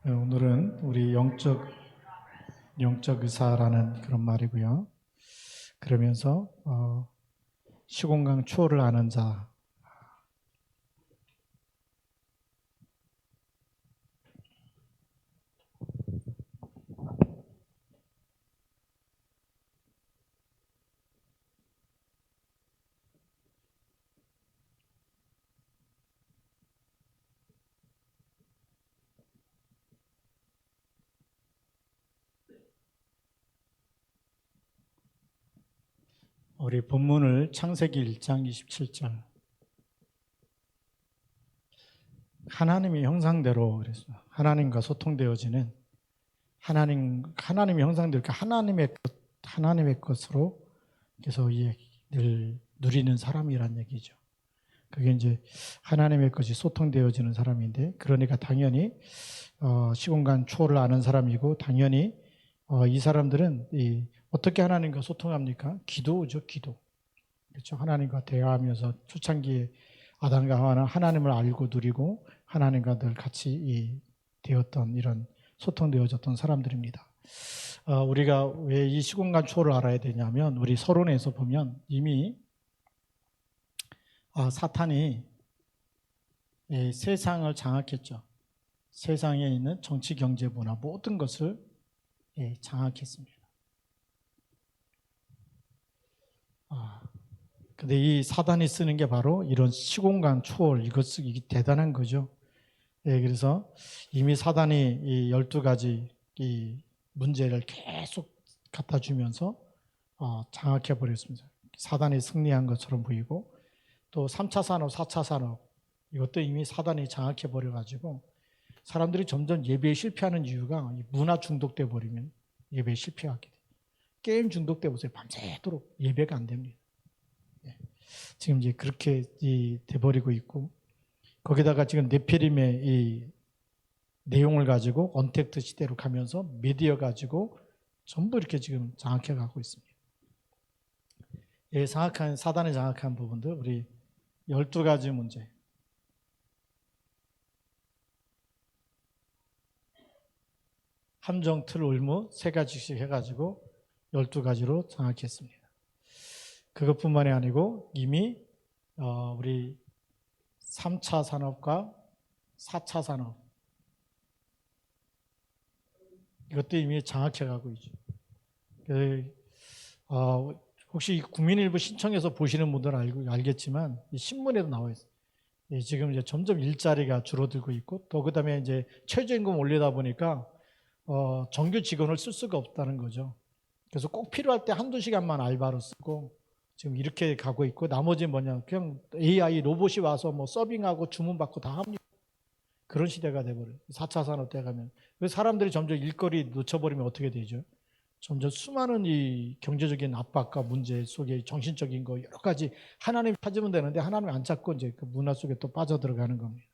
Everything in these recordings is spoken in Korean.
오늘은 우리 영적 의사라는 그런 말이고요. 그러면서 시공간 초월을 아는 자. 우리 본문을 창세기 1장 27절. 하나님의 형상대로 그래서 하나님과 소통되어지는 하나님의 형상대로 하나님의 것으로 계속 늘 누리는 사람이란 얘기죠. 그게 이제 하나님의 것이 소통되어지는 사람인데, 그러니까 당연히 시공간 초월을 아는 사람이고, 당연히 이 사람들은 어떻게 하나님과 소통합니까? 기도죠, 기도. 그렇죠. 하나님과 대화하면서 초창기에 아담과 하와는 하나님을 알고 누리고 하나님과 늘 같이 되었던 이런 소통되어졌던 사람들입니다. 우리가 왜 이 시공간 초월을 알아야 되냐면, 우리 서론에서 보면 이미 사탄이 세상을 장악했죠. 세상에 있는 정치, 경제, 문화 모든 것을 장악했습니다. 근데 이 사단이 쓰는 게 바로 이런 시공간 초월, 이게 대단한 거죠. 그래서 이미 사단이 이 12가지 이 문제를 계속 갖다 주면서 장악해 버렸습니다. 사단이 승리한 것처럼 보이고, 또 3차 산업, 4차 산업, 이것도 이미 사단이 장악해 버려가지고 사람들이 점점 예배에 실패하는 이유가 문화 중독돼 버리면 예배에 실패하게 돼요. 게임 중독돼 보세요. 밤새도록 예배가 안 됩니다. 지금 이제 그렇게 돼버리고 있고, 거기다가 지금 네피림의 이 내용을 가지고 언택트 시대로 가면서 미디어 가지고 전부 이렇게 지금 장악해 가고 있습니다. 사단이 장악한 부분들, 우리 12가지 문제. 함정, 틀, 을무 3가지씩 해가지고 12가지로 장악했습니다. 그것뿐만이 아니고 이미 우리 3차 산업과 4차 산업, 이것도 이미 장악해가고 있죠. 혹시 국민일보 신청해서 보시는 분들은 알겠지만 이 신문에도 나와 있어요. 지금 이제 점점 일자리가 줄어들고 있고, 또 그다음에 이제 최저임금 올리다 보니까 정규 직원을 쓸 수가 없다는 거죠. 그래서 꼭 필요할 때 한두 시간만 알바로 쓰고 지금 이렇게 가고 있고, 나머지 뭐냐, 그냥 AI 로봇이 와서 뭐 서빙하고 주문받고 다 합니다. 그런 시대가 돼버려요. 4차 산업 때 가면. 그래서 사람들이 점점 일거리 놓쳐버리면 어떻게 되죠? 점점 수많은 이 경제적인 압박과 문제 속에 정신적인 거 여러 가지, 하나님 찾으면 되는데 하나님 안 찾고 이제 그 문화 속에 또 빠져들어가는 겁니다.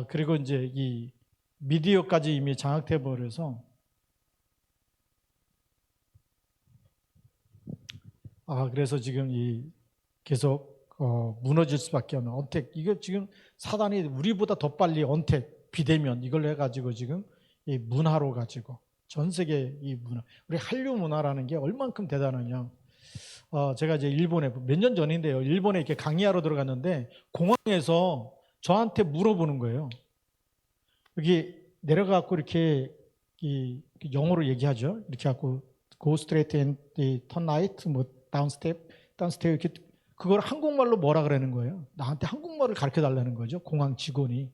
그리고 이제 이 미디어까지 이미 장악돼 버려서 그래서 지금 계속 무너질 수밖에 없는 언택. 이거 지금 사단이 우리보다 더 빨리 언택, 비대면 이걸 해가지고 지금 이 문화로 가지고 전 세계 이 문화, 우리 한류 문화라는 게 얼만큼 대단하냐. 제가 이제 일본에 몇 년 전인데요. 일본에 이렇게 강의하러 들어갔는데 공항에서 저한테 물어보는 거예요. 여기 내려가고 이렇게 영어로 얘기하죠. 이렇게 하고 go straight and turn right, 뭐 down step 이렇게, 그걸 한국말로 뭐라 그러는 거예요. 나한테 한국말을 가르쳐 달라는 거죠. 공항 직원이.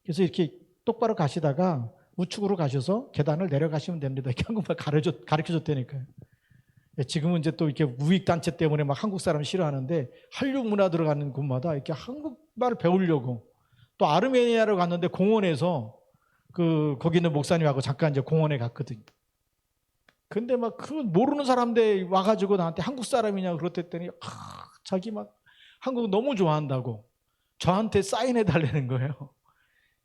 그래서 이렇게 똑바로 가시다가 우측으로 가셔서 계단을 내려가시면 됩니다. 이렇게 한국말 가르쳐 줬다니까요. 지금은 이제 또 이렇게 우익단체 때문에 막 한국 사람 싫어하는데, 한류 문화 들어가는 곳마다 이렇게 한국말을 배우려고, 또 아르메니아로 갔는데 공원에서 거기 있는 목사님하고 잠깐 이제 공원에 갔거든요. 근데 막 그 모르는 사람들 와가지고 나한테 한국 사람이냐고 그랬더니 자기 막 한국 너무 좋아한다고 저한테 사인해 달라는 거예요.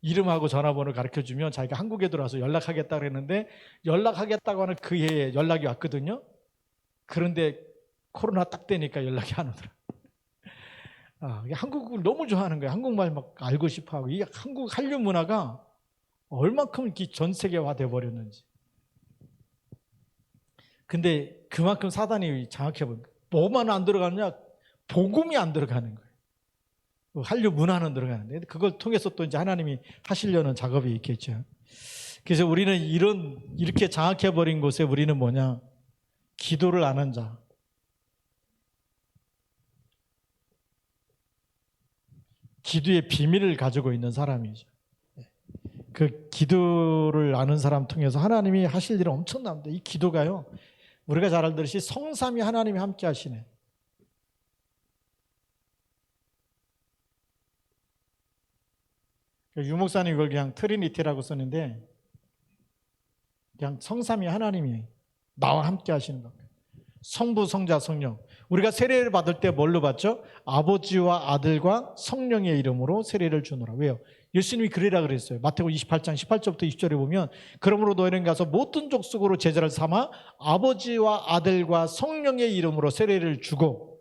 이름하고 전화번호 가르쳐 주면 자기가 한국에 들어와서 연락하겠다 그랬는데, 연락하겠다고 하는 그 해에 연락이 왔거든요. 그런데 코로나 딱 되니까 연락이 안 오더라. 한국을 너무 좋아하는 거예요. 한국말 막 알고 싶어 하고. 이 한국 한류 문화가 얼만큼 전 세계화 돼버렸는지. 근데 그만큼 사단이 장악해버린 거예요. 뭐만 안 들어가느냐? 복음이 안 들어가는 거예요. 한류 문화는 들어가는데 그걸 통해서 또 이제 하나님이 하시려는 작업이 있겠죠. 그래서 우리는 이렇게 장악해버린 곳에 우리는 뭐냐? 기도를 안 한 자. 기도의 비밀을 가지고 있는 사람이죠. 그 기도를 아는 사람 통해서 하나님이 하실 일은 엄청납니다. 이 기도가요, 우리가 잘 알듯이 성삼위 하나님이 함께 하시네. 유목사님 이걸 그냥 트리니티라고 쓰는데 그냥 성삼위 하나님이 나와 함께 하시는 겁니다. 성부, 성자, 성령. 우리가 세례를 받을 때 뭘로 받죠? 아버지와 아들과 성령의 이름으로 세례를 주노라. 왜요? 예수님이 그러라 그랬어요. 마태복음 28장 18절부터 20절에 보면 그러므로 너희는 가서 모든 족속으로 제자를 삼아 아버지와 아들과 성령의 이름으로 세례를 주고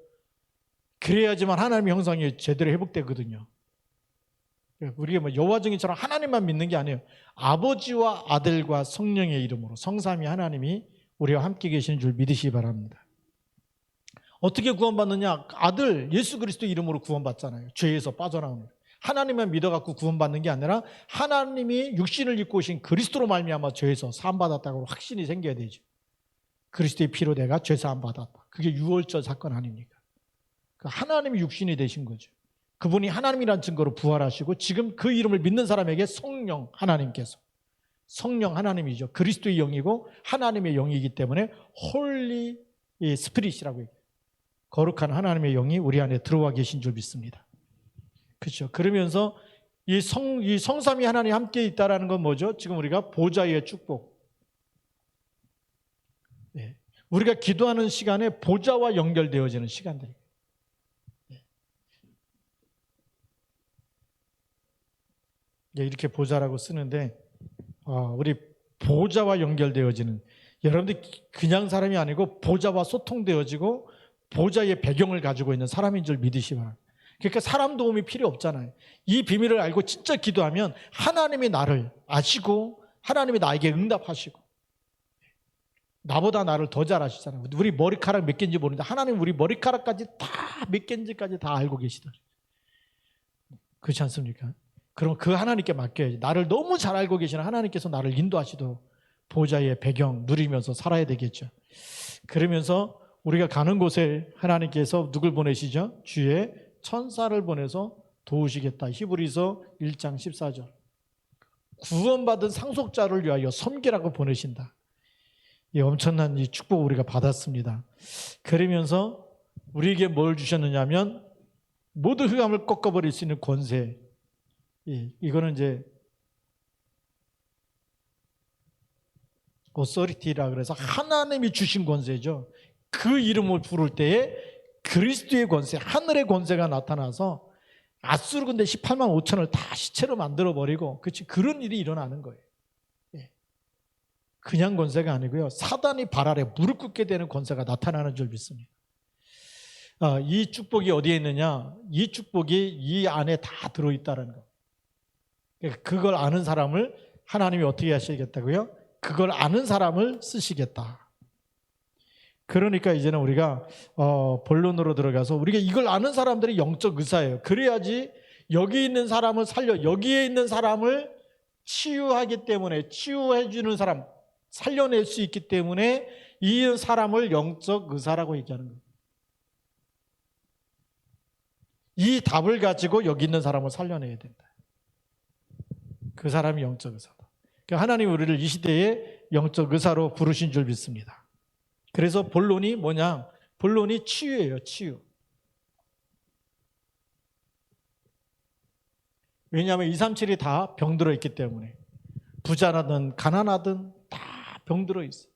그래야지만 하나님의 형상이 제대로 회복되거든요. 우리가 뭐 여호와 증인처럼 하나님만 믿는 게 아니에요. 아버지와 아들과 성령의 이름으로 성삼위 하나님이 우리와 함께 계시는 줄 믿으시기 바랍니다. 어떻게 구원받느냐? 아들 예수 그리스도 이름으로 구원받잖아요. 죄에서 빠져나오는. 하나님만 믿어갖고 구원받는 게 아니라 하나님이 육신을 입고 오신 그리스도로 말미암아 죄에서 사함받았다고 확신이 생겨야 되죠. 그리스도의 피로 내가 죄 사함받았다. 그게 유월절 사건 아닙니까? 하나님이 육신이 되신 거죠. 그분이 하나님이라는 증거로 부활하시고 지금 그 이름을 믿는 사람에게 성령 하나님께서, 성령 하나님이죠. 그리스도의 영이고 하나님의 영이기 때문에 홀리 스피릿이라고 얘기해요. 거룩한 하나님의 영이 우리 안에 들어와 계신 줄 믿습니다. 그렇죠. 그러면서 이 성삼위 하나님 함께 있다라는 건 뭐죠? 지금 우리가 보좌의 축복. 네. 우리가 기도하는 시간에 보좌와 연결되어지는 시간들이에요. 네. 이렇게 보좌라고 쓰는데 우리 보좌와 연결되어지는, 여러분들 그냥 사람이 아니고 보좌와 소통되어지고 보좌의 배경을 가지고 있는 사람인 줄 믿으시 바랍니다. 그러니까 사람 도움이 필요 없잖아요. 이 비밀을 알고 진짜 기도하면 하나님이 나를 아시고 하나님이 나에게 응답하시고 나보다 나를 더 잘 아시잖아요. 우리 머리카락 몇 개인지 모르는데 하나님 우리 머리카락까지 다 몇 개인지까지 다 알고 계시더라고요. 그렇지 않습니까? 그럼 그 하나님께 맡겨야지. 나를 너무 잘 알고 계시는 하나님께서 나를 인도하시도록 보좌의 배경 누리면서 살아야 되겠죠. 그러면서 우리가 가는 곳에 하나님께서 누굴 보내시죠? 주의 천사를 보내서 도우시겠다. 히브리서 1장 14절. 구원받은 상속자를 위하여 섬기라고 보내신다. 이 엄청난 이 축복을 우리가 받았습니다. 그러면서 우리에게 뭘 주셨느냐면 모든 흑암을 꺾어버릴 수 있는 권세. 이거는 이제 authority라 그래서 하나님이 주신 권세죠. 그 이름을 부를 때에 그리스도의 권세, 하늘의 권세가 나타나서 아수르 군대 18만 5천을 다 시체로 만들어버리고, 그런 일이 일어나는 거예요. 그냥 권세가 아니고요. 사단이 발 아래 무릎 꿇게 되는 권세가 나타나는 줄 믿습니다. 이 축복이 어디에 있느냐? 이 축복이 이 안에 다 들어있다는 거. 그걸 아는 사람을 하나님이 어떻게 하시겠다고요? 그걸 아는 사람을 쓰시겠다. 그러니까 이제는 우리가 본론으로 들어가서 우리가 이걸 아는 사람들이 영적 의사예요. 그래야지 여기 있는 사람을 여기에 있는 사람을 치유하기 때문에, 치유해 주는 사람 살려낼 수 있기 때문에 이 사람을 영적 의사라고 얘기하는 거예요. 이 답을 가지고 여기 있는 사람을 살려내야 된다. 그 사람이 영적 의사다. 그러니까 하나님 우리를 이 시대에 영적 의사로 부르신 줄 믿습니다. 그래서 본론이 뭐냐? 본론이 치유예요. 치유. 왜냐하면 237이 다 병들어 있기 때문에, 부자라든 가난하든 다 병들어 있어.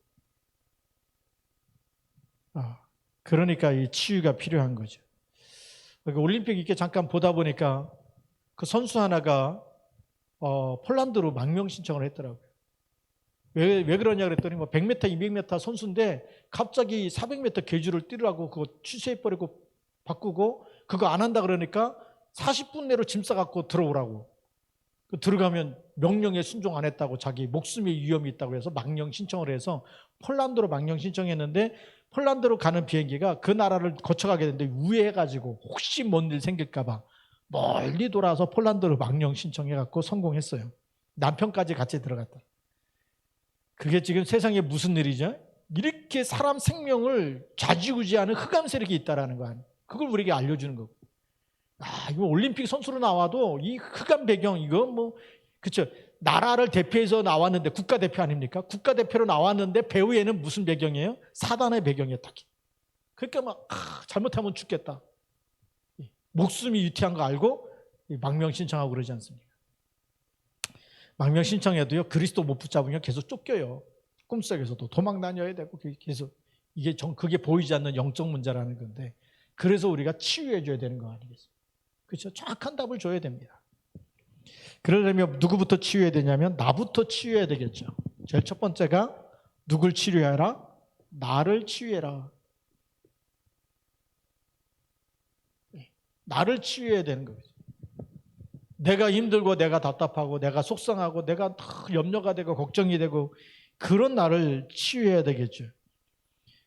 그러니까 이 치유가 필요한 거죠. 그러니까 올림픽 이렇게 잠깐 보다 보니까 그 선수 하나가 폴란드로 망명 신청을 했더라고요. 왜 그러냐 그랬더니 100m, 200m 선수인데 갑자기 400m 계주를 뛰라고 그거 취소해버리고 바꾸고 그거 안 한다 그러니까 40분 내로 짐 싸갖고 들어오라고. 들어가면 명령에 순종 안 했다고 자기 목숨의 위험이 있다고 해서 망령 신청을 해서 폴란드로 망령 신청했는데 폴란드로 가는 비행기가 그 나라를 거쳐가게 되는데 우회해가지고 혹시 뭔 일 생길까 봐 멀리 돌아서 폴란드로 망령 신청해갖고 성공했어요. 남편까지 같이 들어갔다. 그게 지금 세상에 무슨 일이죠? 이렇게 사람 생명을 좌지우지하는 흑암 세력이 있다라는 거 아니에요. 그걸 우리에게 알려주는 거고. 이거 올림픽 선수로 나와도 이 흑암 배경 이거 뭐 그렇죠. 나라를 대표해서 나왔는데 국가대표 아닙니까? 국가대표로 나왔는데 배후에는 무슨 배경이에요? 사단의 배경이었다. 그러니까 막 잘못하면 죽겠다. 목숨이 유태한 거 알고 망명 신청하고 그러지 않습니까? 망명 신청해도요 그리스도 못 붙잡으면 계속 쫓겨요. 꿈속에서도 도망 다녀야 되고 계속 이게 그게 보이지 않는 영적 문제라는 건데 그래서 우리가 치유해 줘야 되는 거 아니겠어요? 그렇죠? 정확한 답을 줘야 됩니다. 그러려면 누구부터 치유해야 되냐면 나부터 치유해야 되겠죠. 제일 첫 번째가 누굴 치유해라? 나를 치유해라. 나를 치유해야 되는 거죠. 내가 힘들고 내가 답답하고 내가 속상하고 내가 염려가 되고 걱정이 되고 그런 나를 치유해야 되겠죠.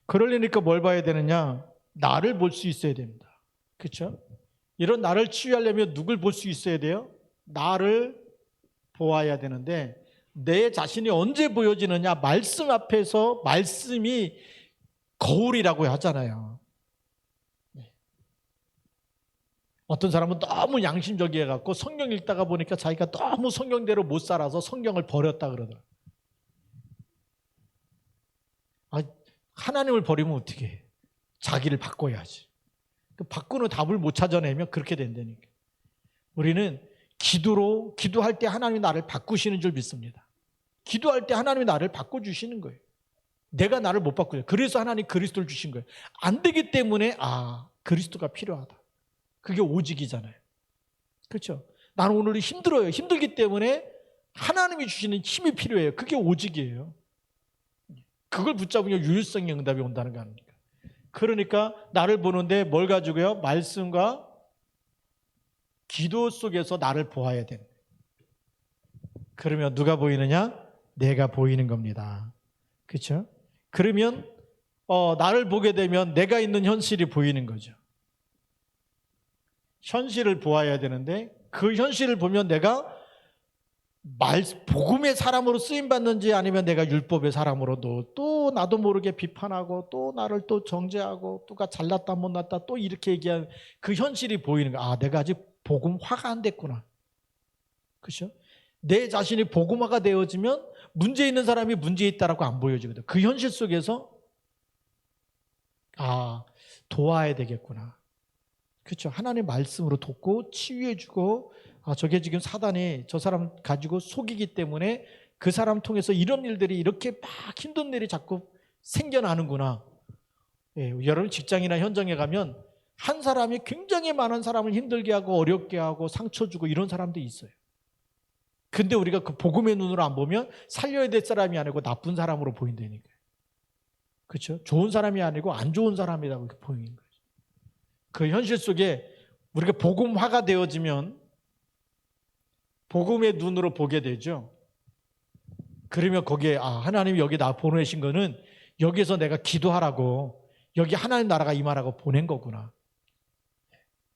그러려니까 뭘 봐야 되느냐? 나를 볼 수 있어야 됩니다. 그렇죠? 이런 나를 치유하려면 누굴 볼 수 있어야 돼요? 나를 보아야 되는데 내 자신이 언제 보여지느냐? 말씀 앞에서 말씀이 거울이라고 하잖아요. 어떤 사람은 너무 양심적이어 갖고 성경 읽다가 보니까 자기가 너무 성경대로 못 살아서 성경을 버렸다 그러더라고요. 하나님을 버리면 어떻게 해? 자기를 바꿔야지. 바꾸는 답을 못 찾아내면 그렇게 된다니까. 우리는 기도할 때 하나님이 나를 바꾸시는 줄 믿습니다. 기도할 때 하나님이 나를 바꿔주시는 거예요. 내가 나를 못 바꾸죠. 그래서 하나님 그리스도를 주신 거예요. 안 되기 때문에 그리스도가 필요하다. 그게 오직이잖아요. 그렇죠? 나는 오늘 힘들어요. 힘들기 때문에 하나님이 주시는 힘이 필요해요. 그게 오직이에요. 그걸 붙잡으면 유일성의 응답이 온다는 거 아닙니까? 그러니까 나를 보는데 뭘 가지고요? 말씀과 기도 속에서 나를 보아야 되는 거예요. 그러면 누가 보이느냐? 내가 보이는 겁니다. 그렇죠? 그러면 나를 보게 되면 내가 있는 현실이 보이는 거죠. 현실을 보아야 되는데 그 현실을 보면 내가 복음의 사람으로 쓰임받는지 아니면 내가 율법의 사람으로도 또 나도 모르게 비판하고 또 나를 또 정죄하고 또가 잘났다 못났다 또 이렇게 얘기하는 그 현실이 보이는 거야. 내가 아직 복음화가 안 됐구나. 그렇죠? 내 자신이 복음화가 되어지면 문제 있는 사람이 문제 있다라고 안 보여지거든. 그 현실 속에서 도와야 되겠구나. 그렇죠. 하나님의 말씀으로 돕고 치유해주고 저게 지금 사단이 저 사람 가지고 속이기 때문에 그 사람 통해서 이런 일들이 이렇게 막 힘든 일이 자꾸 생겨나는구나. 여러분 직장이나 현장에 가면 한 사람이 굉장히 많은 사람을 힘들게 하고 어렵게 하고 상처 주고 이런 사람도 있어요. 근데 우리가 그 복음의 눈으로 안 보면 살려야 될 사람이 아니고 나쁜 사람으로 보인다니까요. 그렇죠? 좋은 사람이 아니고 안 좋은 사람이라고 이렇게 보이는 거예요. 그 현실 속에 우리가 복음화가 되어지면 복음의 눈으로 보게 되죠. 그러면 거기에 하나님이 여기 나 보내신 거는 여기서 내가 기도하라고 여기 하나님 나라가 임하라고 보낸 거구나.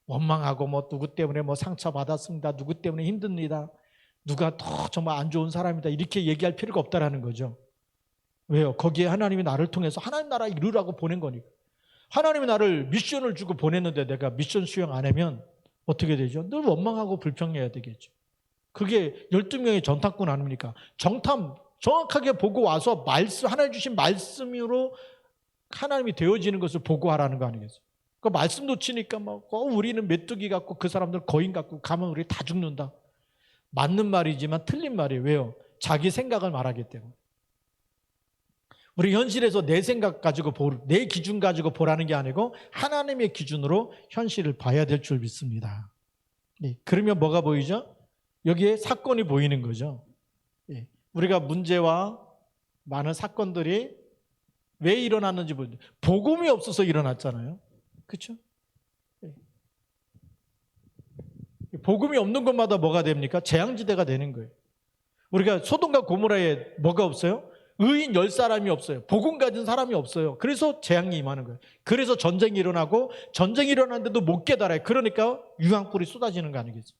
원망하고 누구 때문에 상처받았습니다. 누구 때문에 힘듭니다. 누가 더 정말 안 좋은 사람이다. 이렇게 얘기할 필요가 없다라는 거죠. 왜요? 거기에 하나님이 나를 통해서 하나님 나라 이루라고 보낸 거니까. 하나님이 나를 미션을 주고 보냈는데 내가 미션 수행 안 하면 어떻게 되죠? 늘 원망하고 불평해야 되겠죠. 그게 12명의 전탐꾼 아닙니까? 정탐 정확하게 보고 와서 하나님 주신 말씀으로 하나님이 되어지는 것을 보고하라는 거 아니겠어요? 그 말씀 놓치니까 우리는 메뚜기 같고 그 사람들 거인 같고 가면 우리 다 죽는다. 맞는 말이지만 틀린 말이에요. 왜요? 자기 생각을 말하기 때문에. 우리 현실에서 내 생각 가지고 내 기준 가지고 보라는 게 아니고 하나님의 기준으로 현실을 봐야 될 줄 믿습니다. 그러면 뭐가 보이죠? 여기에 사건이 보이는 거죠. 우리가 문제와 많은 사건들이 왜 일어났는지 보죠. 복음이 없어서 일어났잖아요. 그렇죠? 복음이 없는 것마다 뭐가 됩니까? 재앙지대가 되는 거예요. 우리가 소돔과 고모라에 뭐가 없어요? 의인 10사람이 없어요. 복음 가진 사람이 없어요. 그래서 재앙이 임하는 거예요. 그래서 전쟁이 일어나고, 전쟁이 일어났는데도 못 깨달아요. 그러니까 유황불이 쏟아지는 거 아니겠어요?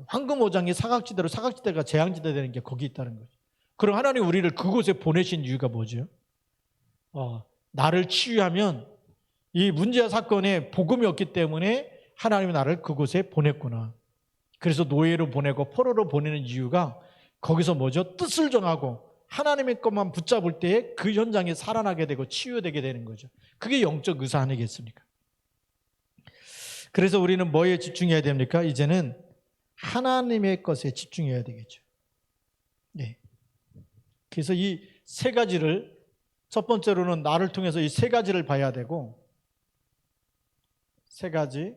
황금오장이 사각지대로, 사각지대가 재앙지대 되는 게 거기 있다는 거죠. 그럼 하나님 우리를 그곳에 보내신 이유가 뭐죠? 나를 치유하면 이 문제와 사건에 복음이 없기 때문에 하나님이 나를 그곳에 보냈구나. 그래서 노예로 보내고 포로로 보내는 이유가 거기서 뭐죠? 뜻을 정하고 하나님의 것만 붙잡을 때에 그 현장에 살아나게 되고 치유되게 되는 거죠. 그게 영적 의사 아니겠습니까? 그래서 우리는 뭐에 집중해야 됩니까? 이제는 하나님의 것에 집중해야 되겠죠. 네. 그래서 이 세 가지를, 첫 번째로는 나를 통해서 이 세 가지를 봐야 되고, 세 가지.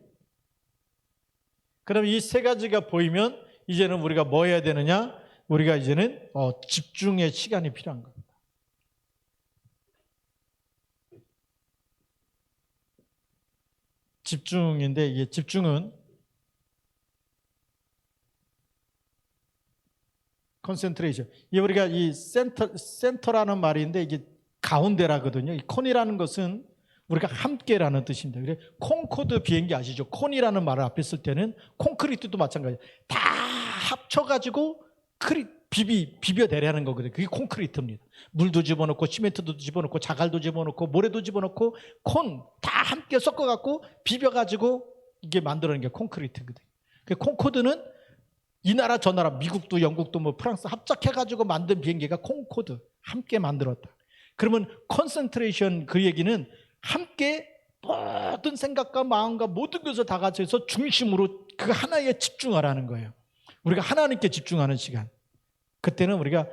그럼 이 세 가지가 보이면 이제는 우리가 뭐 해야 되느냐? 우리가 이제는 집중의 시간이 필요한 겁니다. 집중인데, 이게 집중은 컨센트레이션. 이게 우리가 이 센터라는 말인데 이게 가운데라거든요. 이 콘이라는 것은 우리가 함께라는 뜻입니다. 그래 콘코드 비행기 아시죠? 콘이라는 말을 앞에 쓸 때는 콘크리트도 마찬가지예요. 다 합쳐가지고 비벼내려는 거거든요. 그게 콘크리트입니다. 물도 집어넣고 시멘트도 집어넣고 자갈도 집어넣고 모래도 집어넣고 콘 다 함께 섞어갖고 비벼가지고 이게 만들어낸 게 콘크리트거든요. 그 콘코드는 이 나라 저 나라 미국도 영국도 뭐 프랑스 합작해가지고 만든 비행기가 콘코드 함께 만들었다. 그러면 컨센트레이션 그 얘기는 함께 모든 생각과 마음과 모든 것을 다 같이 해서 중심으로 그 하나에 집중하라는 거예요. 우리가 하나님께 집중하는 시간. 그때는 우리가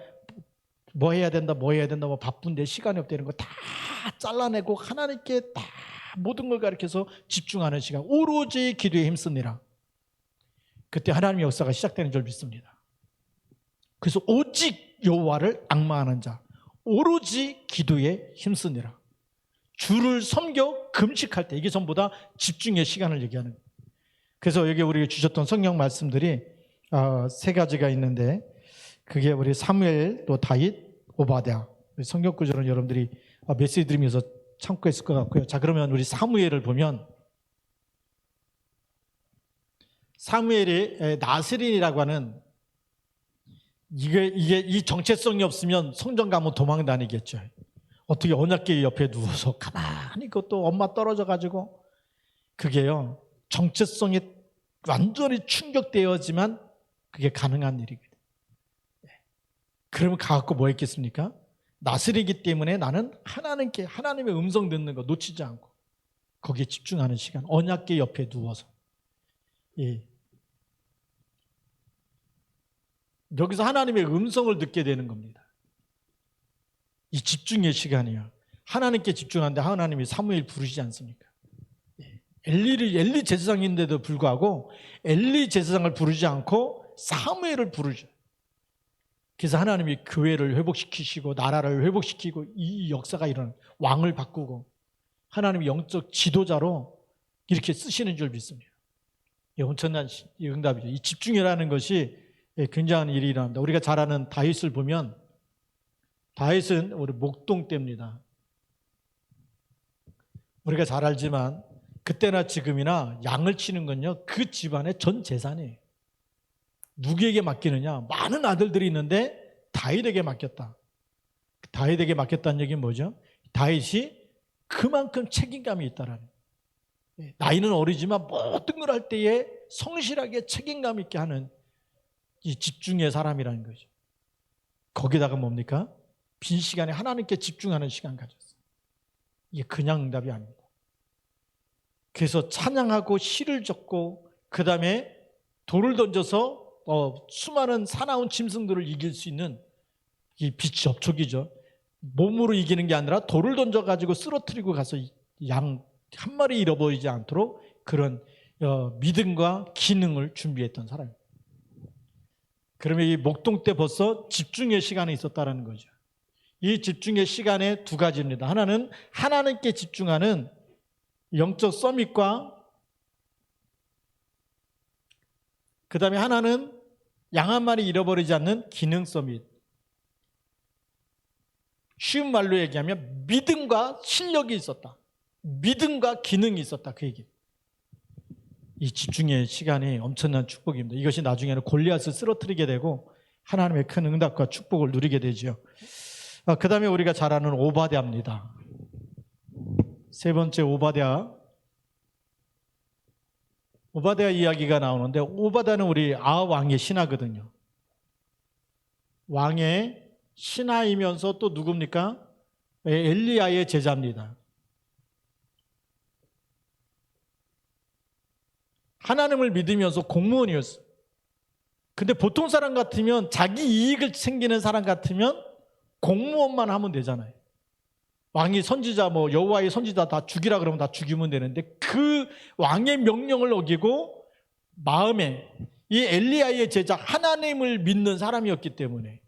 뭐 해야 된다 뭐 바쁜데 시간이 없다는 거 다 잘라내고 하나님께 다 모든 걸 가르쳐서 집중하는 시간. 오로지 기도에 힘씁니다. 그때 하나님의 역사가 시작되는 줄 믿습니다. 그래서 오직 여호와를 앙망하는 자, 오로지 기도에 힘쓰니라. 주를 섬겨 금식할 때, 이게 전부 다 집중의 시간을 얘기하는 거예요. 그래서 여기 우리 주셨던 성경 말씀들이 세 가지가 있는데, 그게 우리 사무엘, 또 다윗, 오바댜. 성경 구절은 여러분들이 메시지 들으면서 참고했을 것 같고요. 자, 그러면 우리 사무엘을 보면, 사무엘이 나스린이라고 하는, 이게 이 정체성이 없으면 성전 가면 도망 다니겠죠. 어떻게 언약궤 옆에 누워서 가만히, 그것도 엄마 떨어져 가지고, 그게요 정체성이 완전히 충격되어지만 그게 가능한 일이거든요. 그러면 가갖고 뭐 했겠습니까? 나스리기 때문에 나는 하나님께, 하나님의 음성 듣는 거 놓치지 않고 거기에 집중하는 시간, 언약궤 옆에 누워서. 예. 여기서 하나님의 음성을 듣게 되는 겁니다. 이 집중의 시간이야. 하나님께 집중하는데 하나님이 사무엘 부르시지 않습니까? 엘리 제사장인데도 불구하고 엘리 제사장을 부르지 않고 사무엘을 부르죠. 그래서 하나님이 교회를 회복시키시고 나라를 회복시키고 이 역사가 일어나는, 왕을 바꾸고 하나님이 영적 지도자로 이렇게 쓰시는 줄 믿습니다. 엄청난 응답이죠. 이 집중이라는 것이 굉장한 일이 일어납니다. 우리가 잘 아는 다윗을 보면, 다윗은 우리 목동 때입니다. 우리가 잘 알지만 그때나 지금이나 양을 치는 건요 그 집안의 전 재산이에요. 누구에게 맡기느냐? 많은 아들들이 있는데 다윗에게 맡겼다. 다윗에게 맡겼다는 얘기는 뭐죠? 다윗이 그만큼 책임감이 있다라는, 나이는 어리지만 모든 걸 할 때에 성실하게 책임감 있게 하는 이 집중의 사람이라는 거죠. 거기다가 뭡니까? 빈 시간에 하나님께 집중하는 시간 가졌어요. 이게 그냥 응답이 아닙니다. 그래서 찬양하고 시를 적고 그 다음에 돌을 던져서 수많은 사나운 짐승들을 이길 수 있는 이 빛 접촉이죠. 몸으로 이기는 게 아니라 돌을 던져가지고 쓰러뜨리고 가서 양 한 마리 잃어버리지 않도록 그런 믿음과 기능을 준비했던 사람입니다. 그러면 이 목동 때 벌써 집중의 시간이 있었다는 거죠. 이 집중의 시간에 두 가지입니다. 하나는 하나님께 집중하는 영적 서밋과 그 다음에 하나는 양 한 마리 잃어버리지 않는 기능성이, 쉬운 말로 얘기하면 믿음과 실력이 있었다. 믿음과 기능이 있었다. 그 얘기. 이 집중의 시간이 엄청난 축복입니다. 이것이 나중에는 골리앗을 쓰러뜨리게 되고 하나님의 큰 응답과 축복을 누리게 되죠. 그 다음에 우리가 잘 아는 오바댜입니다. 세 번째 오바댜. 오바댜 이야기가 나오는데, 오바댜는 우리 아합 왕의 신하거든요. 왕의 신하이면서 또 누굽니까? 엘리야의 제자입니다. 하나님을 믿으면서 공무원이었어요. 근데 보통 사람 같으면, 자기 이익을 챙기는 사람 같으면 공무원만 하면 되잖아요. 왕이 선지자, 여호와의 선지자 다 죽이라 그러면 다 죽이면 되는데, 그 왕의 명령을 어기고 마음에 이 엘리야의 제자 하나님을 믿는 사람이었기 때문에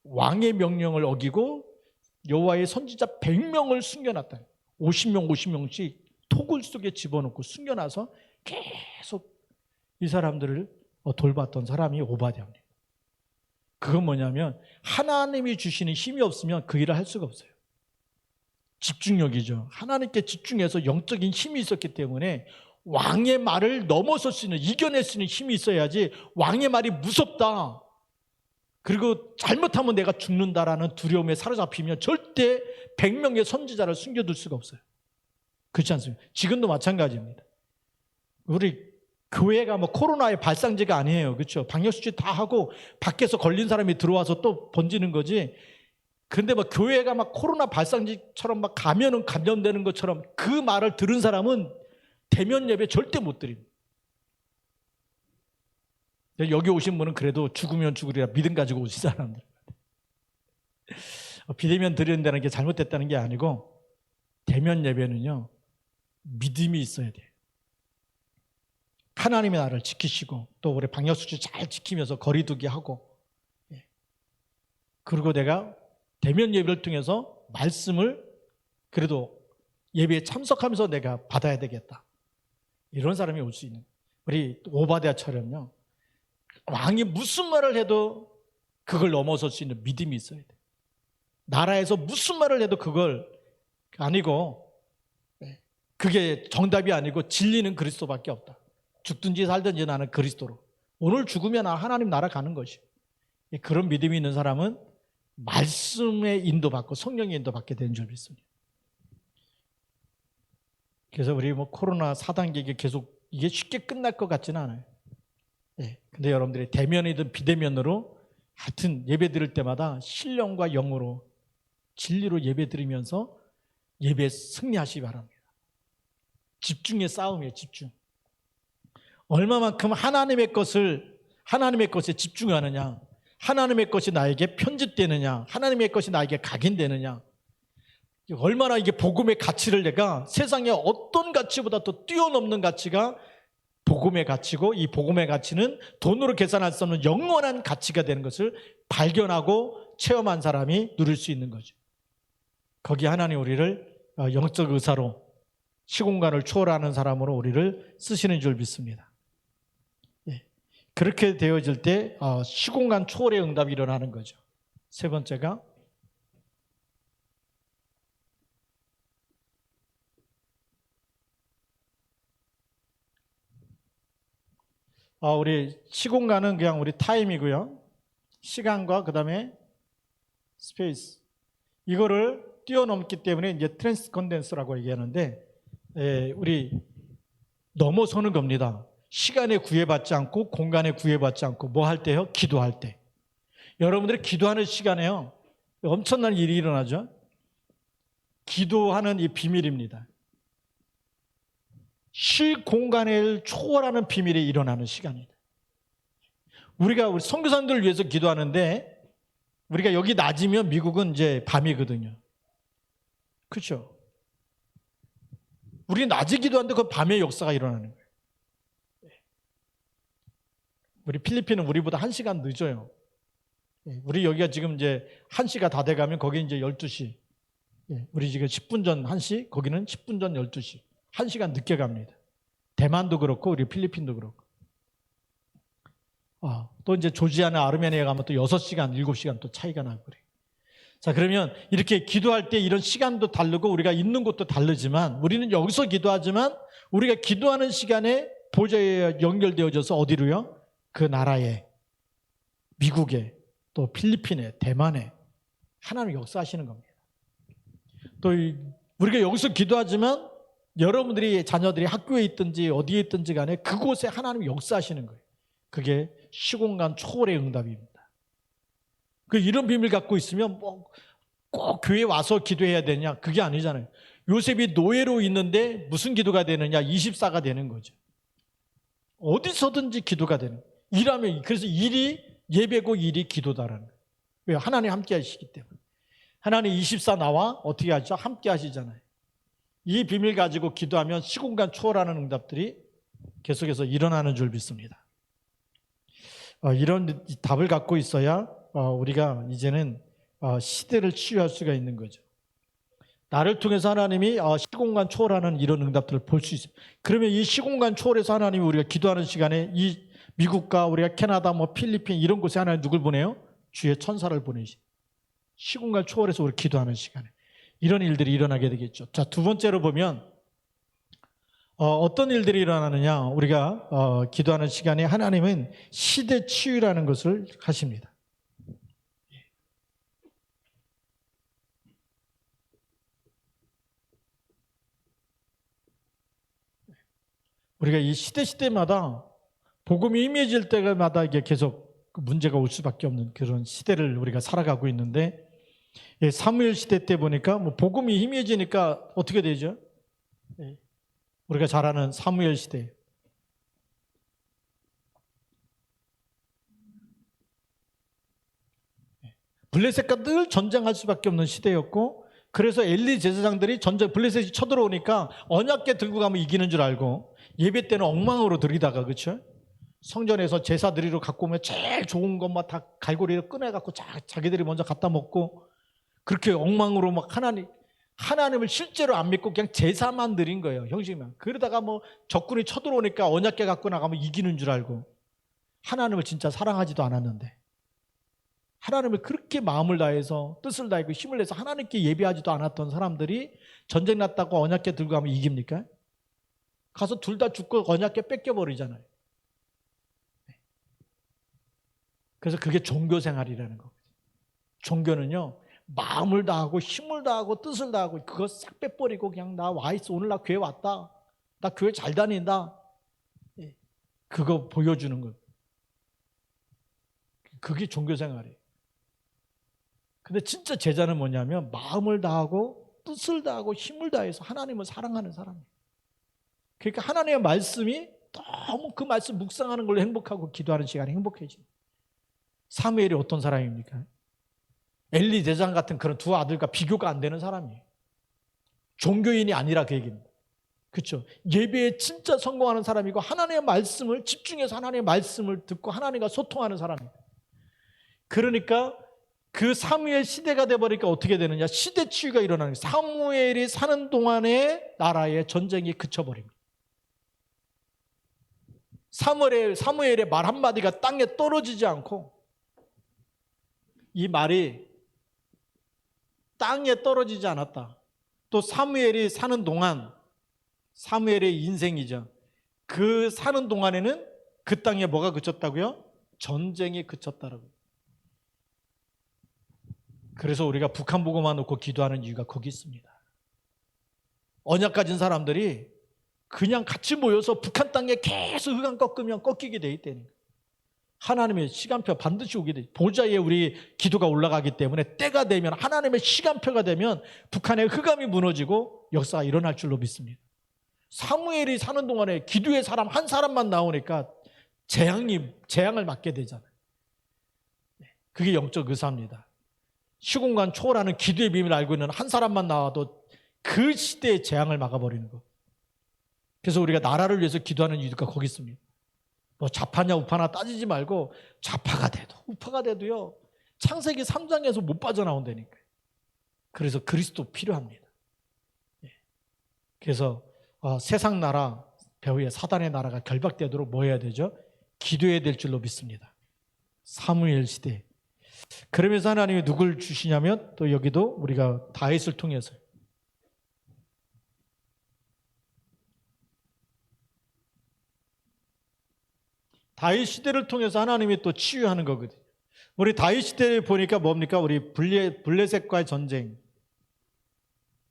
왕의 명령을 어기고 여호와의 선지자 100명을 숨겨놨다. 50명씩 토굴 속에 집어넣고 숨겨놔서 계속 이 사람들을 돌봤던 사람이 오바댜입니다. 그건 뭐냐면 하나님이 주시는 힘이 없으면 그 일을 할 수가 없어요. 집중력이죠. 하나님께 집중해서 영적인 힘이 있었기 때문에 왕의 말을 넘어설 수 있는, 이겨낼 수 있는 힘이 있어야지, 왕의 말이 무섭다, 그리고 잘못하면 내가 죽는다라는 두려움에 사로잡히면 절대 100명의 선지자를 숨겨둘 수가 없어요. 그렇지 않습니까? 지금도 마찬가지입니다. 우리 교회가 코로나의 발상지가 아니에요. 그렇죠? 방역수칙 다 하고 밖에서 걸린 사람이 들어와서 또 번지는 거지. 근데 교회가 코로나 발상지처럼 가면은 감염되는 것처럼 그 말을 들은 사람은 대면 예배 절대 못 드립니다. 여기 오신 분은 그래도 죽으면 죽으리라 믿음 가지고 오신 사람들. 비대면 드린다는 게 잘못됐다는 게 아니고, 대면 예배는요, 믿음이 있어야 돼요. 하나님의 나라를 지키시고 또 우리 방역수칙 잘 지키면서 거리두기 하고, 그리고 내가 대면 예배를 통해서 말씀을 그래도 예배에 참석하면서 내가 받아야 되겠다, 이런 사람이 올 수 있는. 우리 오바댜처럼요, 왕이 무슨 말을 해도 그걸 넘어설 수 있는 믿음이 있어야 돼. 나라에서 무슨 말을 해도 그걸 아니고, 그게 정답이 아니고 진리는 그리스도밖에 없다. 죽든지 살든지 나는 그리스도로. 오늘 죽으면 하나님 나라 가는 것이. 그런 믿음이 있는 사람은 말씀의 인도받고 성령의 인도받게 되는 줄 믿습니다. 그래서 우리 코로나 4단계 계속 이게 쉽게 끝날 것 같지는 않아요. 근데 여러분들이 대면이든 비대면으로 하여튼 예배 드릴 때마다 신령과 영으로 진리로 예배 드리면서 예배에 승리하시기 바랍니다. 집중의 싸움이에요. 집중. 얼마만큼 하나님의 것에 집중하느냐, 하나님의 것이 나에게 편집되느냐, 하나님의 것이 나에게 각인되느냐, 얼마나 이게 복음의 가치를 내가 세상에 어떤 가치보다 더 뛰어넘는 가치가 복음의 가치고, 이 복음의 가치는 돈으로 계산할 수 없는 영원한 가치가 되는 것을 발견하고 체험한 사람이 누릴 수 있는 거죠. 거기에 하나님 우리를 영적 의사로, 시공간을 초월하는 사람으로 우리를 쓰시는 줄 믿습니다. 그렇게 되어질 때 시공간 초월의 응답이 일어나는 거죠. 세 번째가 우리 시공간은 그냥 우리 타임이고요. 시간과 그 다음에 스페이스, 이거를 뛰어넘기 때문에 이제 트랜스컨덴스라고 얘기하는데, 우리 넘어서는 겁니다. 시간에 구애받지 않고 공간에 구애받지 않고 뭐 할 때요? 기도할 때. 여러분들이 기도하는 시간에요, 엄청난 일이 일어나죠. 기도하는 이 비밀입니다. 시공간을 초월하는 비밀이 일어나는 시간입니다. 우리 선교사님들을 위해서 기도하는데, 우리가 여기 낮이면 미국은 이제 밤이거든요. 그렇죠? 우리 낮에 기도하는데 그 밤의 역사가 일어나는 거예요. 우리 필리핀은 우리보다 1시간 늦어요. 우리 여기가 지금 이제 1시가 다 돼가면 거기 이제 12시. 우리 지금 10분 전 1시, 거기는 10분 전 12시. 1시간 늦게 갑니다. 대만도 그렇고 우리 필리핀도 그렇고. 또 이제 조지아나 아르메니아 가면 또 6시간, 7시간 또 차이가 나고 그래요. 자, 그러면 이렇게 기도할 때 이런 시간도 다르고 우리가 있는 곳도 다르지만 우리는 여기서 기도하지만 우리가 기도하는 시간에 보좌에 연결되어져서 어디로요? 그 나라에, 미국에, 또 필리핀에, 대만에 하나님 역사하시는 겁니다. 또 우리가 여기서 기도하지만 여러분들이 자녀들이 학교에 있든지 어디에 있든지 간에 그곳에 하나님 역사하시는 거예요. 그게 시공간 초월의 응답입니다. 이런 비밀 갖고 있으면 뭐 꼭 교회 와서 기도해야 되냐? 그게 아니잖아요. 요셉이 노예로 있는데 무슨 기도가 되느냐? 24가 되는 거죠. 어디서든지 기도가 되는 거예요. 일하면, 그래서 일이 예배고 일이 기도다라는 거예요. 왜요? 하나님 함께 하시기 때문에. 하나님 24 나와 어떻게 하죠? 함께 하시잖아요. 이 비밀 가지고 기도하면 시공간 초월하는 응답들이 계속해서 일어나는 줄 믿습니다. 이런 답을 갖고 있어야 우리가 이제는 시대를 치유할 수가 있는 거죠. 나를 통해서 하나님이 시공간 초월하는 이런 응답들을 볼 수 있어요. 그러면 이 시공간 초월해서 하나님이 우리가 기도하는 시간에 이 미국과 우리가 캐나다, 필리핀 이런 곳에 하나님 누굴 보내요? 주의 천사를 보내시. 시공간 초월해서 우리 기도하는 시간에 이런 일들이 일어나게 되겠죠. 자, 두 번째로 보면 어떤 일들이 일어나느냐? 우리가 기도하는 시간에 하나님은 시대 치유라는 것을 하십니다. 우리가 이 시대마다 복음이 임해질 때마다 이게 계속 문제가 올 수밖에 없는 그런 시대를 우리가 살아가고 있는데, 사무엘 시대 때 보니까 복음이 임해지니까 어떻게 되죠? 우리가 잘 아는 사무엘 시대. 블레셋과 늘 전쟁할 수밖에 없는 시대였고, 그래서 엘리 제사장들이 블레셋이 쳐들어오니까 언약궤 들고 가면 이기는 줄 알고 예배 때는 엉망으로 드리다가, 그렇죠? 성전에서 제사 드리러 갖고 오면 제일 좋은 것만 다 갈고리를 꺼내갖고 자기들이 먼저 갖다 먹고, 그렇게 엉망으로 막 하나님을 실제로 안 믿고 그냥 제사만 드린 거예요, 형식만. 그러다가 적군이 쳐들어오니까 언약궤 갖고 나가면 이기는 줄 알고, 하나님을 진짜 사랑하지도 않았는데, 하나님을 그렇게 마음을 다해서 뜻을 다하고 힘을 내서 하나님께 예배하지도 않았던 사람들이 전쟁 났다고 언약궤 들고 가면 이깁니까? 가서 둘 다 죽고 언약궤 뺏겨버리잖아요. 그래서 그게 종교생활이라는 거거든요. 종교는요, 마음을 다하고 힘을 다하고 뜻을 다하고 그거 싹 빼버리고 그냥 나 와있어, 오늘 나 교회 왔다, 나 교회 잘 다닌다, 그거 보여주는 거예요. 그게 종교생활이에요. 근데 진짜 제자는 뭐냐면 마음을 다하고 뜻을 다하고 힘을 다해서 하나님을 사랑하는 사람이에요. 그러니까 하나님의 말씀이 너무 그 말씀 묵상하는 걸로 행복하고 기도하는 시간이 행복해집니다. 사무엘이 어떤 사람입니까? 엘리 제사장 같은 그런 두 아들과 비교가 안 되는 사람이에요. 종교인이 아니라 그 얘기입니다. 그렇죠? 예배에 진짜 성공하는 사람이고 하나님의 말씀을 집중해서 하나님의 말씀을 듣고 하나님과 소통하는 사람이에요. 그러니까 그 사무엘 시대가 돼버리니까 어떻게 되느냐? 시대 치유가 일어나는 거예요. 사무엘이 사는 동안에 나라의 전쟁이 그쳐버립니다. 사무엘의 말 한마디가 땅에 떨어지지 않고, 이 말이 땅에 떨어지지 않았다. 또 사무엘이 사는 동안, 사무엘의 인생이죠. 그 사는 동안에는 그 땅에 뭐가 그쳤다고요? 전쟁이 그쳤다라고. 그래서 우리가 북한 보고만 놓고 기도하는 이유가 거기 있습니다. 언약 가진 사람들이 그냥 같이 모여서 북한 땅에 계속 흑암 꺾으면 꺾이게 돼 있다는 거예요. 하나님의 시간표 반드시 오게 돼. 보좌에 우리 기도가 올라가기 때문에 때가 되면, 하나님의 시간표가 되면 북한의 흑암이 무너지고 역사가 일어날 줄로 믿습니다. 사무엘이 사는 동안에 기도의 사람 한 사람만 나오니까 재앙을 맞게 되잖아요. 그게 영적 의사입니다. 시공간 초월하는 기도의 비밀을 알고 있는 한 사람만 나와도 그 시대의 재앙을 막아버리는 거. 그래서 우리가 나라를 위해서 기도하는 이유가 거기 있습니다. 좌파냐 우파나 따지지 말고 좌파가 돼도 우파가 돼도요, 창세기 3장에서 못 빠져나온다니까요. 그래서 그리스도 필요합니다. 그래서 세상 나라 배후에 사단의 나라가 결박되도록 뭐 해야 되죠? 기도해야 될 줄로 믿습니다. 사무엘 시대. 그러면서 하나님이 누굴 주시냐면 또 여기도 우리가 다윗을 통해서 다윗 시대를 통해서 하나님이 또 치유하는 거거든요. 우리 다윗 시대에 보니까 뭡니까? 우리 블레셋과의 전쟁.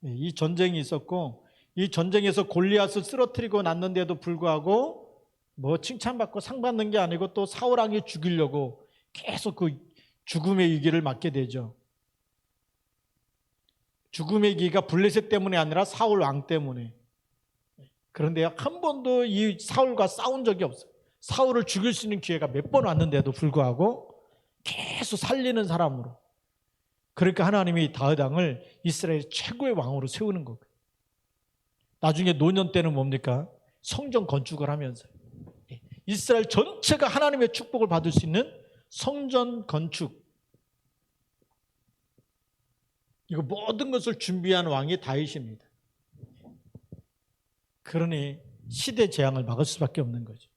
이 전쟁이 있었고 이 전쟁에서 골리앗을 쓰러뜨리고 났는데도 불구하고 뭐 칭찬받고 상 받는 게 아니고 또 사울 왕이 죽이려고 계속 그 죽음의 위기를 맞게 되죠. 죽음의 위기가 블레셋 때문이 아니라 사울 왕 때문에. 그런데 한 번도 이 사울과 싸운 적이 없어요. 사울을 죽일 수 있는 기회가 몇 번 왔는데도 불구하고 계속 살리는 사람으로. 그러니까 하나님이 다윗 왕을 이스라엘 최고의 왕으로 세우는 거예요. 나중에 노년 때는 뭡니까? 성전 건축을 하면서 이스라엘 전체가 하나님의 축복을 받을 수 있는 성전 건축, 이거 모든 것을 준비한 왕이 다윗입니다. 그러니 시대 재앙을 막을 수밖에 없는 거죠.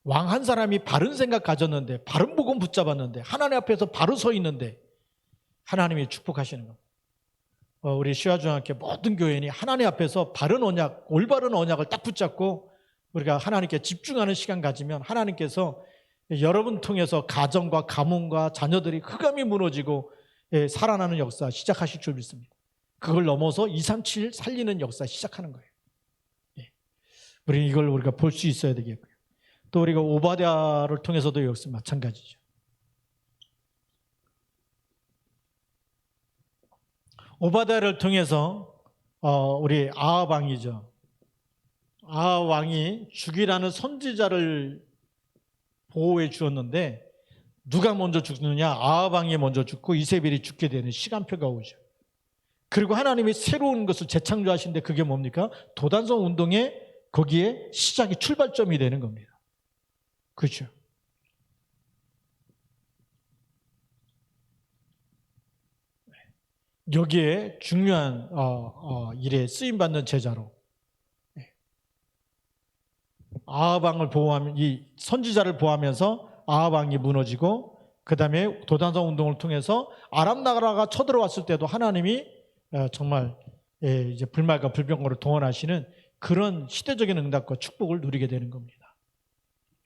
왕 한 사람이 바른 생각 가졌는데, 바른 복음 붙잡았는데, 하나님 앞에서 바로 서 있는데 하나님이 축복하시는 겁니다. 우리 시화중학교 모든 교인이 하나님 앞에서 바른 언약, 올바른 언약을 딱 붙잡고 우리가 하나님께 집중하는 시간 가지면 하나님께서 여러분 통해서 가정과 가문과 자녀들이 흑암이 무너지고 살아나는 역사 시작하실 줄 믿습니다. 그걸 넘어서 237 살리는 역사 시작하는 거예요. 우리 이걸 우리가 볼 수 있어야 되겠고요. 또 우리가 오바댜를 통해서도 역시 마찬가지죠. 오바댜를 통해서 우리 아합 왕이죠. 아합 왕이 죽이라는 선지자를 보호해 주었는데 누가 먼저 죽느냐? 아합 왕이 먼저 죽고 이세벨이 죽게 되는 시간표가 오죠. 그리고 하나님이 새로운 것을 재창조하시는데 그게 뭡니까? 도단성 운동의 거기에 시작이 출발점이 되는 겁니다. 그렇죠? 여기에 중요한 일에 쓰임받는 제자로 아합 왕을 보호하면, 이 선지자를 보호하면서 아합 왕이 무너지고, 그 다음에 도단성 운동을 통해서 아람 나라가 쳐들어왔을 때도 하나님이 정말 이제 불말과 불병거를 동원하시는 그런 시대적인 응답과 축복을 누리게 되는 겁니다.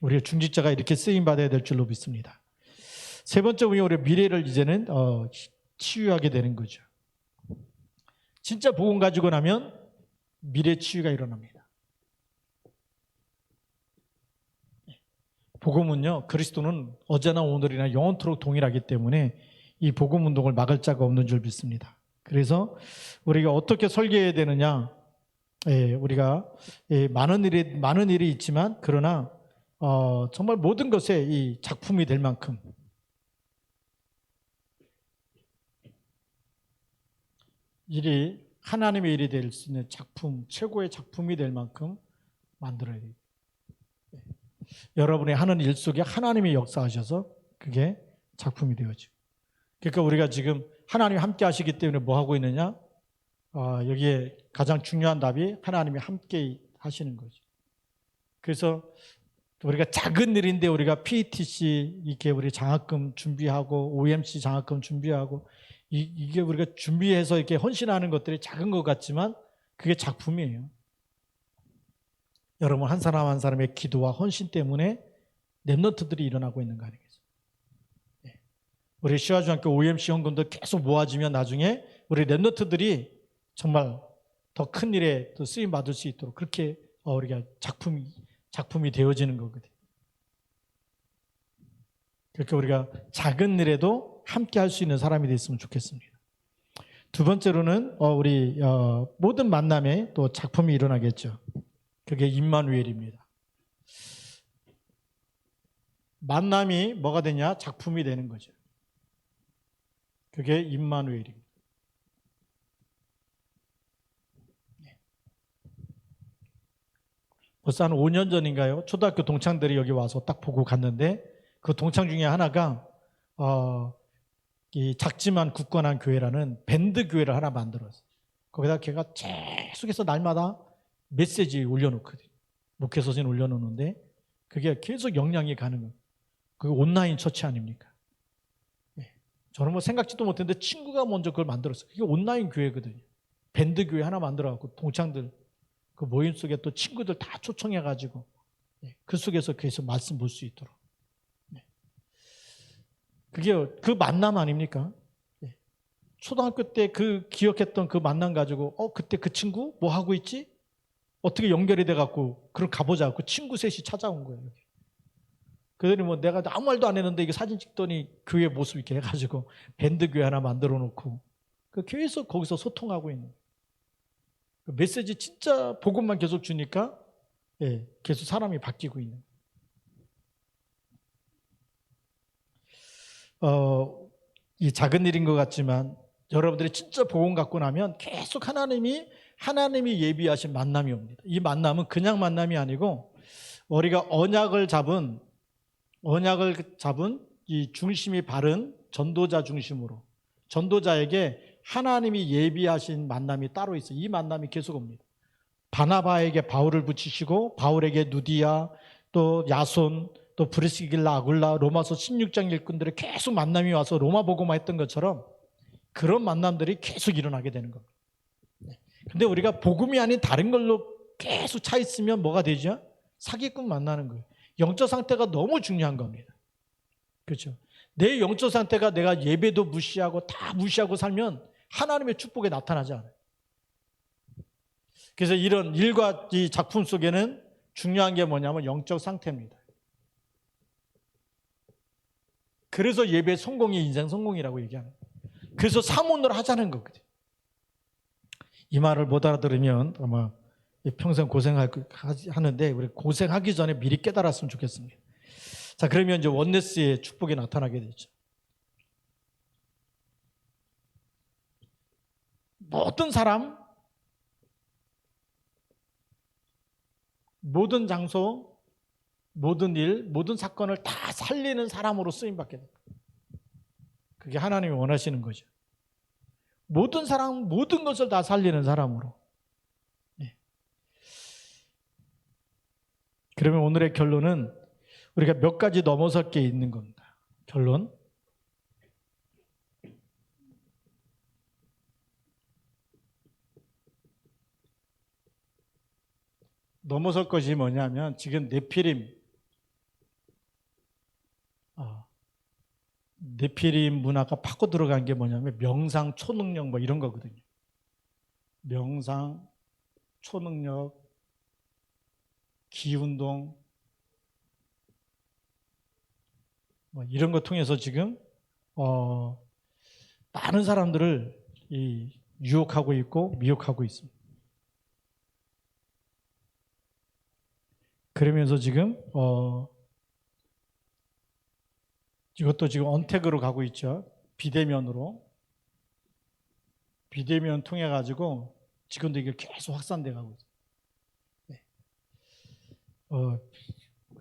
우리가 중직자가 이렇게 쓰임 받아야 될 줄로 믿습니다. 세 번째, 우리 미래를 이제는 치유하게 되는 거죠. 진짜 복음 가지고 나면 미래 치유가 일어납니다. 복음은요, 그리스도는 어제나 오늘이나 영원토록 동일하기 때문에 이 복음 운동을 막을 자가 없는 줄 믿습니다. 그래서 우리가 어떻게 설계해야 되느냐, 우리가 많은 일이 있지만 그러나 정말 모든 것에 이 작품이 될 만큼, 일이 하나님의 일이 될 수 있는 작품, 최고의 작품이 될 만큼 만들어야 돼요. 여러분이 하는 일 속에 하나님이 역사하셔서 그게 작품이 되어지고. 그러니까 우리가 지금 하나님이 함께 하시기 때문에 뭐 하고 있느냐? 여기에 가장 중요한 답이 하나님이 함께 하시는 거죠. 그래서 우리가 작은 일인데 우리가 PETC 이렇게 우리 장학금 준비하고 OMC 장학금 준비하고 이게 우리가 준비해서 이렇게 헌신하는 것들이 작은 것 같지만 그게 작품이에요. 여러분 한 사람 한 사람의 기도와 헌신 때문에 랩런트들이 일어나고 있는 거 아니겠어요? 우리 시화중학교 OMC 헌금도 계속 모아지면 나중에 우리 랩런트들이 정말 더 큰 일에 더 쓰임 받을 수 있도록 그렇게 우리가 작품이 되어지는 거거든요. 그러니까 우리가 작은 일에도 함께 할 수 있는 사람이 됐으면 좋겠습니다. 두 번째로는 우리 모든 만남에 또 작품이 일어나겠죠. 그게 임마누엘입니다. 만남이 뭐가 되냐? 작품이 되는 거죠. 그게 임마누엘입니다. 벌써 한 5년 전인가요? 초등학교 동창들이 여기 와서 딱 보고 갔는데 그 동창 중에 하나가 이 작지만 굳건한 교회라는 밴드 교회를 하나 만들었어요. 거기다 걔가 계속해서 날마다 메시지 올려놓거든요. 목회 서신 올려놓는데 그게 계속 영향이 가는 거예요. 그 온라인 처치 아닙니까? 예. 저는 뭐 생각지도 못했는데 친구가 먼저 그걸 만들었어요. 그게 온라인 교회거든요. 밴드 교회 하나 만들어갖고 동창들 그 모임 속에 또 친구들 다 초청해가지고 그 속에서 계속 말씀 볼 수 있도록. 그게 그 만남 아닙니까? 초등학교 때 그 기억했던 그 만남 가지고 그때 그 친구 뭐 하고 있지? 어떻게 연결이 돼갖고 그럼 가보자. 그 친구 셋이 찾아온 거예요. 그들이 뭐 내가 아무 말도 안 했는데 이게 사진 찍더니 교회 모습 이렇게 해가지고 밴드 교회 하나 만들어 놓고 그 교회에서 거기서 소통하고 있는 거예요. 그 메시지 진짜 복음만 계속 주니까 계속 사람이 바뀌고 있는 거예요. 이 작은 일인 것 같지만 여러분들이 진짜 복음 갖고 나면 계속 하나님이 예비하신 만남이 옵니다. 이 만남은 그냥 만남이 아니고 우리가 언약을 잡은 이 중심이 바른 전도자 중심으로 전도자에게 하나님이 예비하신 만남이 따로 있어요. 이 만남이 계속 옵니다. 바나바에게 바울을 붙이시고 바울에게 누디아 또 야손 또 브리스길라 아굴라 로마서 16장 일꾼들이 계속 만남이 와서 로마 복음화 했던 것처럼 그런 만남들이 계속 일어나게 되는 겁니다. 근데 우리가 복음이 아닌 다른 걸로 계속 차 있으면 뭐가 되죠? 사기꾼 만나는 거예요. 영적 상태가 너무 중요한 겁니다. 그렇죠? 내 영적 상태가 내가 예배도 무시하고 다 무시하고 살면 하나님의 축복에 나타나지 않아요. 그래서 이런 일과 이 작품 속에는 중요한 게 뭐냐면 영적 상태입니다. 그래서 예배 성공이 인생 성공이라고 얘기하는 거예요. 그래서 사문을 하자는 거거든요. 이 말을 못 알아들으면 아마 평생 고생하는데 우리 고생하기 전에 미리 깨달았으면 좋겠습니다. 자, 그러면 이제 원네스의 축복이 나타나게 되죠. 모든 사람, 모든 장소, 모든 일, 모든 사건을 다 살리는 사람으로 쓰임받게 됩니다. 그게 하나님이 원하시는 거죠. 모든 사람, 모든 것을 다 살리는 사람으로. 그러면 오늘의 결론은 우리가 몇 가지 넘어설 게 있는 겁니다. 결론. 넘어설 것이 뭐냐면 지금 네피림 문화가 파고 들어간 게 뭐냐면 명상, 초능력 뭐 이런 거거든요. 명상, 초능력, 기운동 뭐 이런 거 통해서 지금 많은 사람들을 유혹하고 있고 미혹하고 있습니다. 그러면서 지금 이것도 지금 언택으로 가고 있죠. 비대면으로. 비대면 통해 가지고 지금도 이게 계속 확산돼 가고 있어요.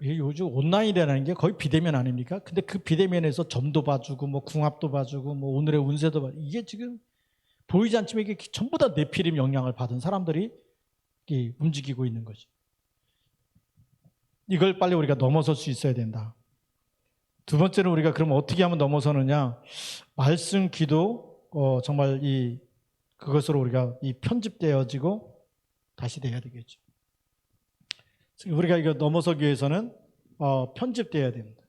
요즘 온라인이라는 게 거의 비대면 아닙니까? 근데 그 비대면에서 점도 봐주고 뭐 궁합도 봐주고 뭐 오늘의 운세도 봐주고 이게 지금 보이지 않지만 이게 전부 다 네피림 영향을 받은 사람들이 움직이고 있는 거죠. 이걸 빨리 우리가 넘어설 수 있어야 된다. 두 번째는 우리가 그럼 어떻게 하면 넘어서느냐? 말씀, 기도, 정말 그것으로 우리가 편집되어지고 다시 돼야 되겠죠. 우리가 이거 넘어서기 위해서는 편집돼야 됩니다.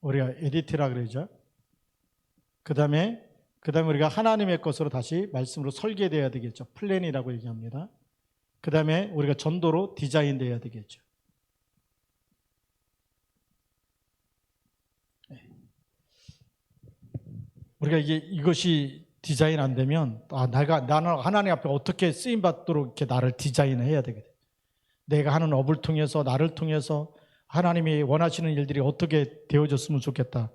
우리가 에디트라 그러죠. 그 다음에 우리가 하나님의 것으로 다시 말씀으로 설계돼야 되겠죠. 플랜이라고 얘기합니다. 그 다음에 우리가 전도로 디자인돼야 되겠죠. 우리가 이것이 디자인 안 되면 나는 하나님 앞에 어떻게 쓰임 받도록 이렇게 나를 디자인해야 되겠다. 내가 하는 업을 통해서 나를 통해서 하나님이 원하시는 일들이 어떻게 되어졌으면 좋겠다.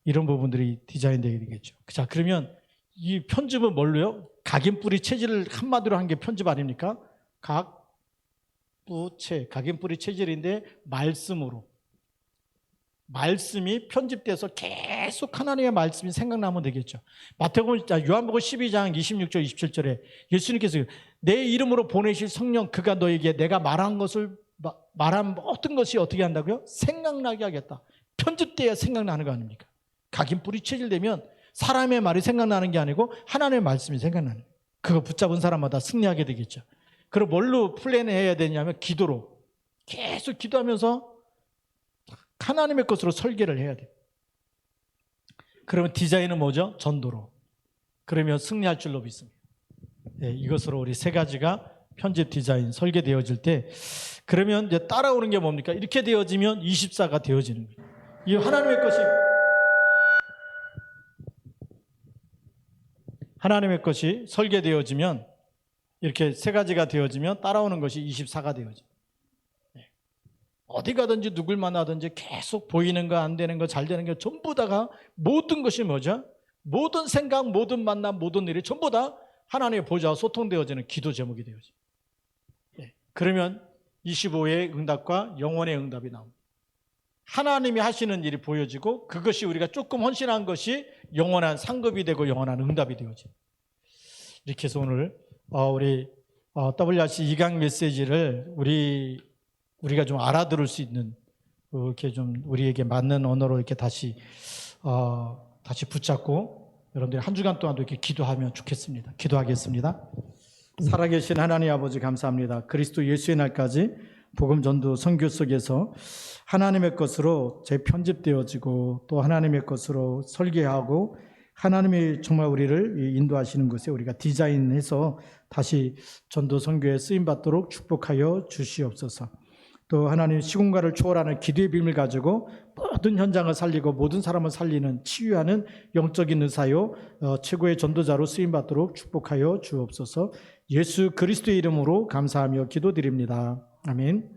이런 부분들이 디자인되게 되겠죠. 자, 그러면 이 편집은 뭘로요? 각인뿌리 체질을 한마디로 한 게 편집 아닙니까? 각인뿌리 체질인데 말씀으로. 말씀이 편집돼서 계속 하나님의 말씀이 생각나면 되겠죠. 요한복음 12장 26절 27절에 예수님께서 내 이름으로 보내실 성령 그가 너에게 내가 말한 것을 말한 모든 것이 어떻게 한다고요? 생각나게 하겠다. 편집돼야 생각나는 거 아닙니까? 각인 뿌리 체질되면 사람의 말이 생각나는 게 아니고 하나님의 말씀이 생각나는 거예요. 그거 붙잡은 사람마다 승리하게 되겠죠. 그럼 뭘로 플랜해야 되냐면 기도로. 계속 기도하면서 하나님의 것으로 설계를 해야 돼요. 그러면 디자인은 뭐죠? 전도로. 그러면 승리할 줄로 믿습니다. 네, 이것으로 우리 세 가지가 편집 디자인 설계되어질 때 그러면 이제 따라오는 게 뭡니까? 이렇게 되어지면 24가 되어지는 거예요. 이 하나님의 것이 설계되어지면 이렇게 세 가지가 되어지면 따라오는 것이 24가 되어져요. 어디 가든지 누굴 만나든지 계속 보이는 거, 안 되는 거, 잘 되는 거 전부 다가 모든 것이 뭐죠? 모든 생각, 모든 만남, 모든 일이 전부 다 하나님의 보좌와 소통되어지는 기도 제목이 되어져요. 그러면 25의 응답과 영원의 응답이 나옵니다. 하나님이 하시는 일이 보여지고 그것이 우리가 조금 헌신한 것이 영원한 상급이 되고 영원한 응답이 되어져요. 이렇게 해서 오늘 우리 WRC 2강 메시지를 우리가 좀 알아들을 수 있는 이렇게 좀 우리에게 맞는 언어로 이렇게 다시 붙잡고 여러분들이 한 주간 동안도 이렇게 기도하면 좋겠습니다. 기도하겠습니다. 살아계신 하나님 아버지 감사합니다. 그리스도 예수의 날까지 복음 전도 선교 속에서 하나님의 것으로 재편집되어지고 또 하나님의 것으로 설계하고 하나님이 정말 우리를 인도하시는 것에 우리가 디자인해서 다시 전도 선교에 쓰임받도록 축복하여 주시옵소서. 또 하나님 시공간을 초월하는 기도의 비밀 가지고 모든 현장을 살리고 모든 사람을 살리는 치유하는 영적인 의사요 최고의 전도자로 쓰임받도록 축복하여 주옵소서. 예수 그리스도의 이름으로 감사하며 기도드립니다. 아멘.